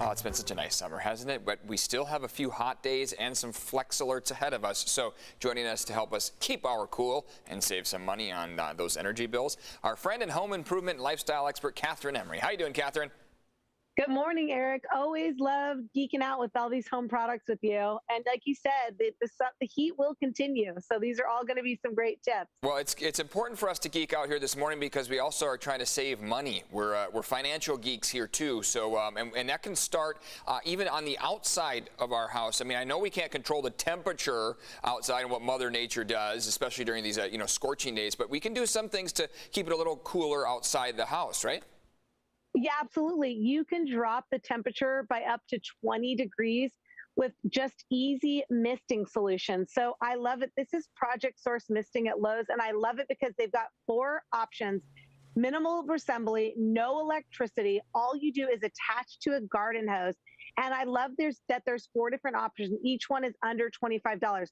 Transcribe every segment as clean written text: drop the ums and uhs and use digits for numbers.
Oh, it's been such a nice summer, hasn't it? But we still have a few hot days and some flex alerts ahead of us. So joining us to help us keep our cool and save some money on those energy bills, our friend and home improvement and lifestyle expert, Kathryn Emery. How you doing, Kathryn? Good morning, Eric. Always love geeking out with all these home products with you. And like you said, the heat will continue. So these are all going to be some great tips. Well, it's important for us to geek out here this morning because we also are trying to save money. We're financial geeks here too. So and that can start even on the outside of our house. I mean, I know we can't control the temperature outside and what Mother Nature does, especially during these scorching days. But we can do some things to keep it a little cooler outside the house, right? Yeah, absolutely. You can drop the temperature by up to 20 degrees with just easy misting solutions. So I love it. This is Project Source Misting at Lowe's, and I love it because they've got 4 options. Minimal assembly, no electricity. All you do is attach to a garden hose. And I love that there's 4 different options. Each one is under $25.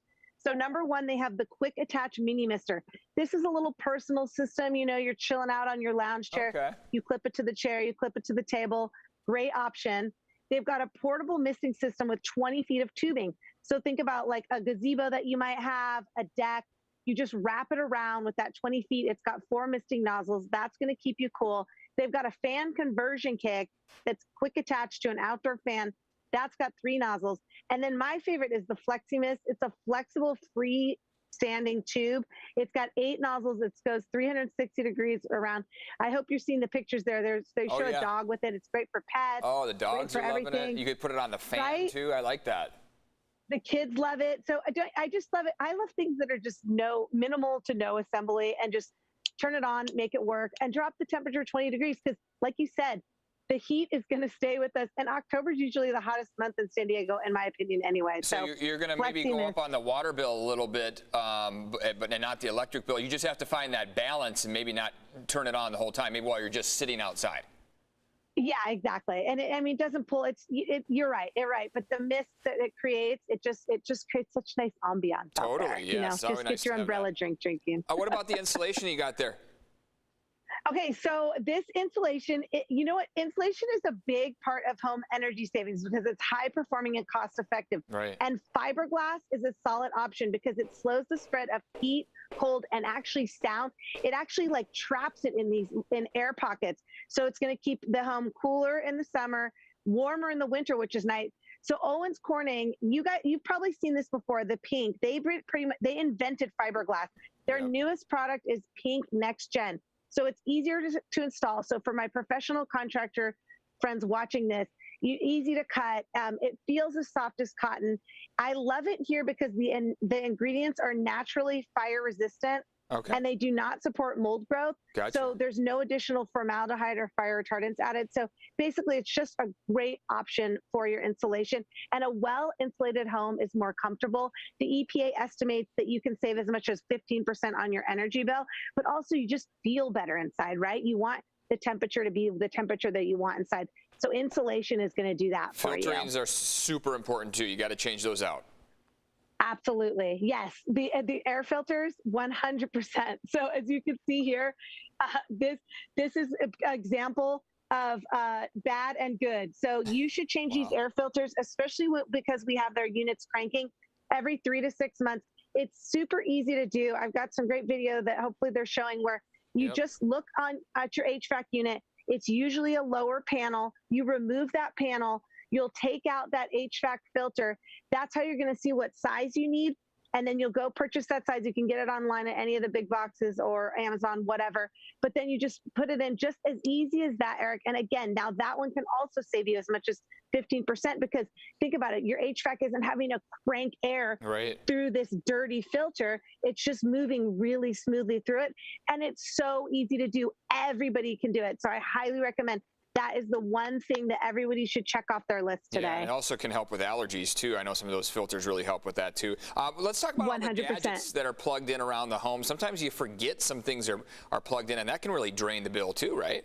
So number 1, they have the quick attach mini mister. This is a little personal system. You know, you're chilling out on your lounge chair. Okay. You clip it to the chair, you clip it to the table. Great option. They've got a portable misting system with 20 feet of tubing. So think about like a gazebo that you might have, a deck. You just wrap it around with that 20 feet. It's got 4 misting nozzles. That's going to keep you cool. They've got a fan conversion kit that's quick attached to an outdoor fan. That's got 3 nozzles. And then my favorite is the Flexi Mist. It's a flexible, freestanding tube. It's got 8 nozzles. It goes 360 degrees around. I hope you're seeing the pictures there. They show a dog with it. It's great for pets. Oh, the dogs are loving everything. it. You could put it on the fan, right? too. I like that. The kids love it. So I just love it. I love things that are just minimal to no assembly, and just turn it on, make it work, and drop the temperature 20 degrees. Because like you said, the heat is going to stay with us. And October is usually the hottest month in San Diego, in my opinion, anyway. So you're going to maybe go up on the water bill a little bit, but not the electric bill. You just have to find that balance and maybe not turn it on the whole time, maybe while you're just sitting outside. Yeah, exactly. And it doesn't pull. You're right. But the mist that it creates, it just creates such nice ambiance. Totally. Out there, Yeah. Just get your umbrella drinking. What about the insulation you got there? Okay, so this insulation, you know what? Insulation is a big part of home energy savings because it's high performing and cost effective. Right. And fiberglass is a solid option because it slows the spread of heat, cold, and actually sound. It actually like traps it in air pockets. So it's going to keep the home cooler in the summer, warmer in the winter, which is nice. So Owens Corning, you've probably seen this before, the pink. They invented fiberglass. Their newest product is Pink Next Gen. So it's easier to install. So for my professional contractor friends watching this, easy to cut. It feels as soft as cotton. I love it here because the ingredients are naturally fire resistant. Okay. And they do not support mold growth. Gotcha. So there's no additional formaldehyde or fire retardants added. So basically, it's just a great option for your insulation. And a well-insulated home is more comfortable. The EPA estimates that you can save as much as 15% on your energy bill, but also you just feel better inside, right? You want the temperature to be the temperature that you want inside. So insulation is going to do that for you. Filterings are super important too. You got to change those out. Absolutely. Yes. The air filters, 100%. So as you can see here, this is an example of bad and good. So you should change these air filters, especially because we have their units cranking every 3 to 6 months. It's super easy to do. I've got some great video that hopefully they're showing where you just look at your HVAC unit. It's usually a lower panel. You remove that panel. You'll take out that HVAC filter. That's how you're going to see what size you need. And then you'll go purchase that size. You can get it online at any of the big boxes or Amazon, whatever. But then you just put it in, just as easy as that, Eric. And again, now that one can also save you as much as 15% because think about it. Your HVAC isn't having to crank air through this dirty filter. It's just moving really smoothly through it. And it's so easy to do. Everybody can do it. So I highly recommend. That is the one thing that everybody should check off their list today. Yeah, it also can help with allergies, too. I know some of those filters really help with that, too. Let's talk about 100%. All the gadgets that are plugged in around the home. Sometimes you forget some things are plugged in, and that can really drain the bill, too, right?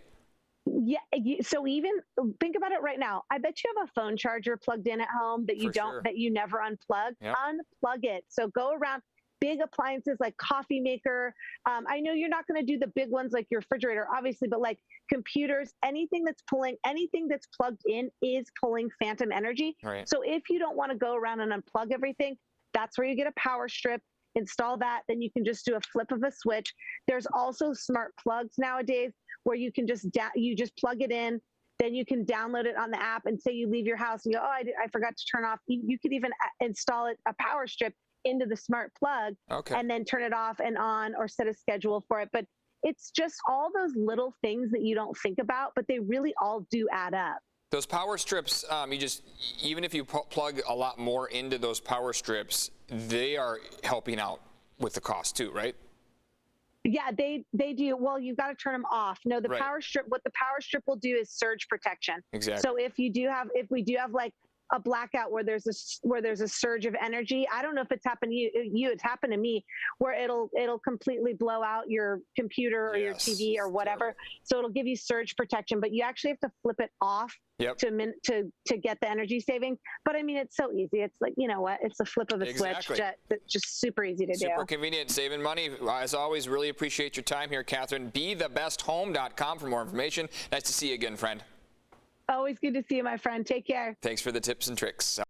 Yeah. So even think about it right now. I bet you have a phone charger plugged in at home that you that you never unplug. Yep. Unplug it. So go around. big appliances like coffee maker. I know you're not going to do the big ones like your refrigerator, obviously, but like computers, anything that's plugged in is pulling phantom energy. Right. So if you don't want to go around and unplug everything, that's where you get a power strip. Install that, then you can just do a flip of a switch. There's also smart plugs nowadays where you can just plug it in, then you can download it on the app, and say you leave your house and you go, oh, I forgot to turn off. You could even install a power strip into the smart plug, and then turn it off and on, or set a schedule for it. But it's just all those little things that you don't think about, but they really all do add up. Those power strips, even if you plug a lot more into those power strips, they are helping out with the cost too, right? Yeah, they do. Well, you've got to turn them off. No, the power strip, what the power strip will do is surge protection. Exactly. So if we do have like a blackout where there's a surge of energy, I don't know if it's happened to you, it's happened to me, where it'll completely blow out your computer or your TV or whatever. So it'll give you surge protection, but you actually have to flip it off to get the energy savings. But I mean, it's so easy. It's like, you know what? It's a flip of a switch. It's just super easy to do. Super convenient, saving money. As always, really appreciate your time here, Kathryn. BeTheBestHome.com for more information. Nice to see you again, friend. Always good to see you, my friend. Take care. Thanks for the tips and tricks.